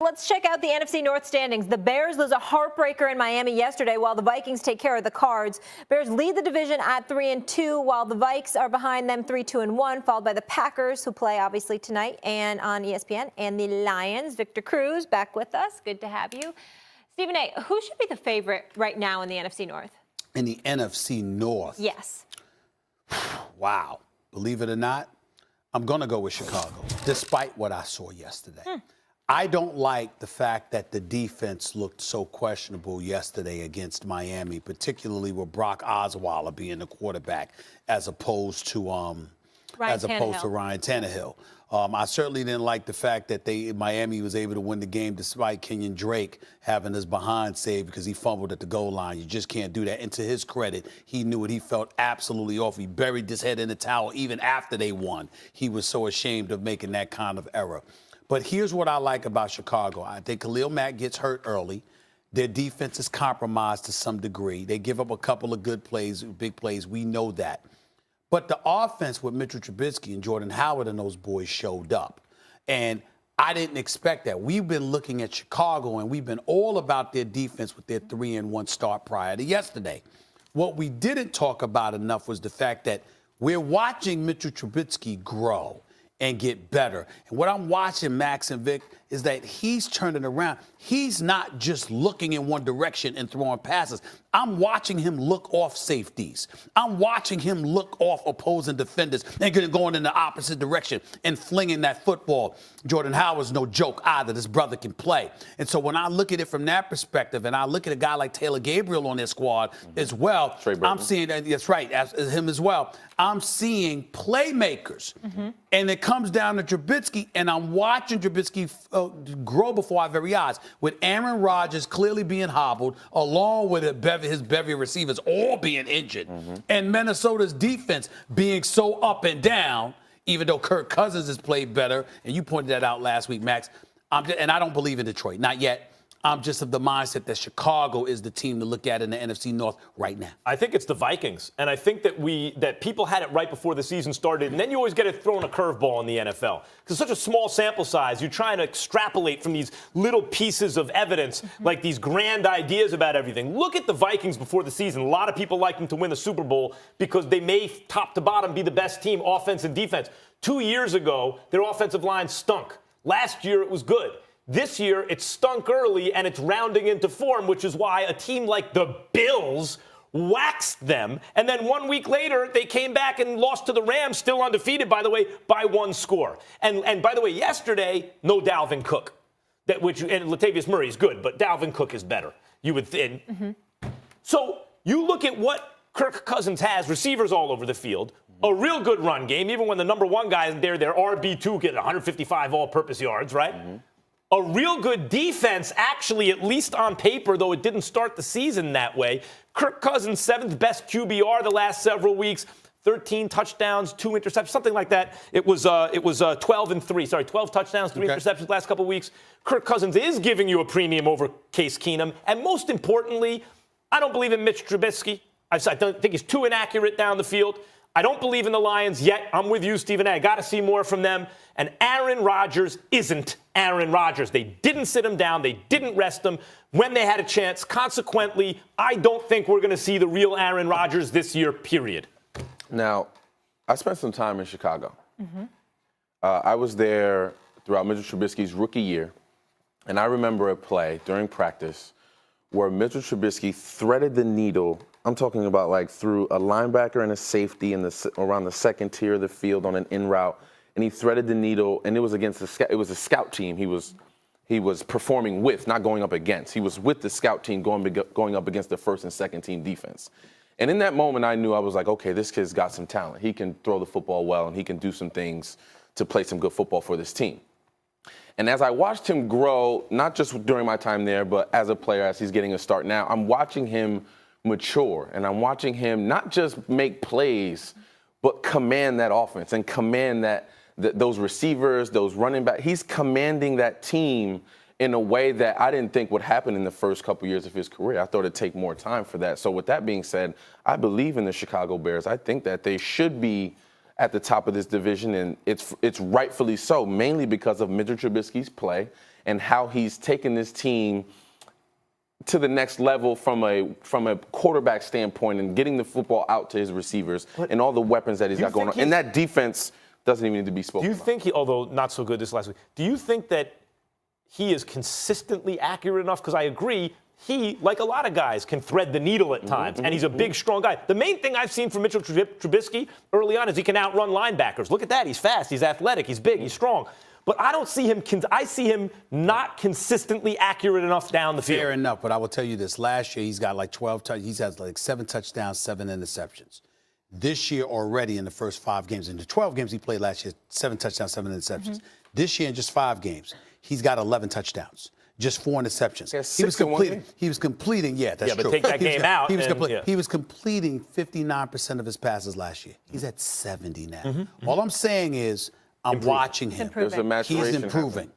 Let's check out the NFC North standings. The Bears lose a heartbreaker in Miami yesterday while the Vikings take care of the Cards. Bears lead the division at 3-2 while the Vikes are behind them 3-1, followed by the Packers, who play obviously tonight and on ESPN, and the Lions. Victor Cruz back with us. Good to have you. Stephen A., who should be the favorite right now in the NFC North? In the NFC North? Yes. Wow. Believe it or not, I'm going to go with Chicago, despite what I saw yesterday. I don't like the fact that the defense looked so questionable yesterday against Miami, particularly with Brock Osweiler being the quarterback as opposed to Ryan Tannehill. I certainly didn't like the fact that Miami was able to win the game despite Kenyon Drake having his behind saved because he fumbled at the goal line. You just can't do that. And to his credit, he knew it. He felt absolutely awful. He buried his head in the towel even after they won. He was so ashamed of making that kind of error. But here's what I like about Chicago. I think Khalil Mack gets hurt early. Their defense is compromised to some degree. They give up a couple of good plays, big plays. We know that. But the offense with Mitchell Trubisky and Jordan Howard and those boys showed up. And I didn't expect that. We've been looking at Chicago, and we've been all about their defense with their 3-1 start prior to yesterday. What we didn't talk about enough was the fact that we're watching Mitchell Trubisky grow and get better. And what I'm watching, Max and Vic, is that he's turning around. He's not just looking in one direction and throwing passes. I'm watching him look off safeties. I'm watching him look off opposing defenders and going in the opposite direction and flinging that football. Jordan Howard's no joke either. This brother can play. And so when I look at it from that perspective, and I look at a guy like Taylor Gabriel on their squad as well, I'm seeing that, that's right, as him as well. I'm seeing playmakers. And it comes down to Trubisky, and I'm watching Trubisky grow before our very eyes, with Aaron Rodgers clearly being hobbled, along with his bevy of receivers all being injured, and Minnesota's defense being so up and down, even though Kirk Cousins has played better, and you pointed that out last week, Max. And I don't believe in Detroit, not yet. I'm just of the mindset that Chicago is the team to look at in the NFC North right now. I think it's the Vikings, and I think that people had it right before the season started, and then you always get it thrown a curveball in the NFL. Because it's such a small sample size, you're trying to extrapolate from these little pieces of evidence, like these grand ideas about everything. Look at the Vikings before the season. A lot of people like them to win the Super Bowl because they may, top to bottom, be the best team, offense and defense. 2 years ago, their offensive line stunk. Last year, it was good. This year, it stunk early, and it's rounding into form, which is why a team like the Bills waxed them. And then 1 week later, they came back and lost to the Rams, still undefeated, by the way, by one score. And by the way, yesterday, no Dalvin Cook. And Latavius Murray is good, but Dalvin Cook is better, you would think. So you look at what Kirk Cousins has, receivers all over the field, a real good run game, even when the number one guy is there, their RB2 get 155 all-purpose yards, right? A real good defense, actually, at least on paper, though it didn't start the season that way. Kirk Cousins, 7th best QBR the last several weeks, 13 touchdowns, 2 interceptions, something like that. It was 12 and 3. Sorry, 12 touchdowns, 3 interceptions the last couple of weeks. Kirk Cousins is giving you a premium over Case Keenum. And most importantly, I don't believe in Mitch Trubisky. I don't think he's too inaccurate down the field. I don't believe in the Lions yet. I'm with you, Stephen A. I got to see more from them. And Aaron Rodgers isn't Aaron Rodgers. They didn't sit him down. They didn't rest him when they had a chance. Consequently, I don't think we're going to see the real Aaron Rodgers this year, period. Now, I spent some time in Chicago. I was there throughout Mitchell Trubisky's rookie year. And I remember a play during practice where Mitchell Trubisky threaded the needle. I'm talking about like through a linebacker and a safety around the second tier of the field on an in route, and he threaded the needle. And it was against it was a scout team. He was performing with, not going up against. He was with the scout team going up against the first and second team defense. And in that moment, I knew, I was like, okay, this kid's got some talent. He can throw the football well, and he can do some things to play some good football for this team. And as I watched him grow, not just during my time there, but as a player, as he's getting a start now, I'm watching him mature, and I'm watching him not just make plays, but command that offense and command those receivers, those running backs. He's commanding that team in a way that I didn't think would happen in the first couple years of his career. I thought it'd take more time for that. So with that being said, I believe in the Chicago Bears. I think that they should be at the top of this division, and it's rightfully so, mainly because of Mitchell Trubisky's play and how he's taken this team to the next level from a quarterback standpoint and getting the football out to his receivers and all the weapons that he's got going on. And that defense doesn't even need to be spoken Do you about. think he, although not so good this last week, do you think that he is consistently accurate enough? Because I agree, he, like a lot of guys, can thread the needle at times, and he's a big, strong guy. The main thing I've seen from Mitchell Trubisky early on is he can outrun linebackers. Look at that. He's fast. He's athletic. He's big. He's strong. But I don't see him. I see him not consistently accurate enough down the field. Fair enough, but I will tell you this: last year he's got like 12 touchdowns. He has like 7 touchdowns, 7 interceptions. This year already in the first 5 games, in the 12 games he played last year, 7 touchdowns, 7 interceptions. This year in just 5 games, he's got 11 touchdowns. Just 4 interceptions. He was completing. Yeah, that's true. But take that game out. He was completing 59% of his passes last year. He's at 70 now. All I'm saying is I'm watching him. There's a maturation He's improving.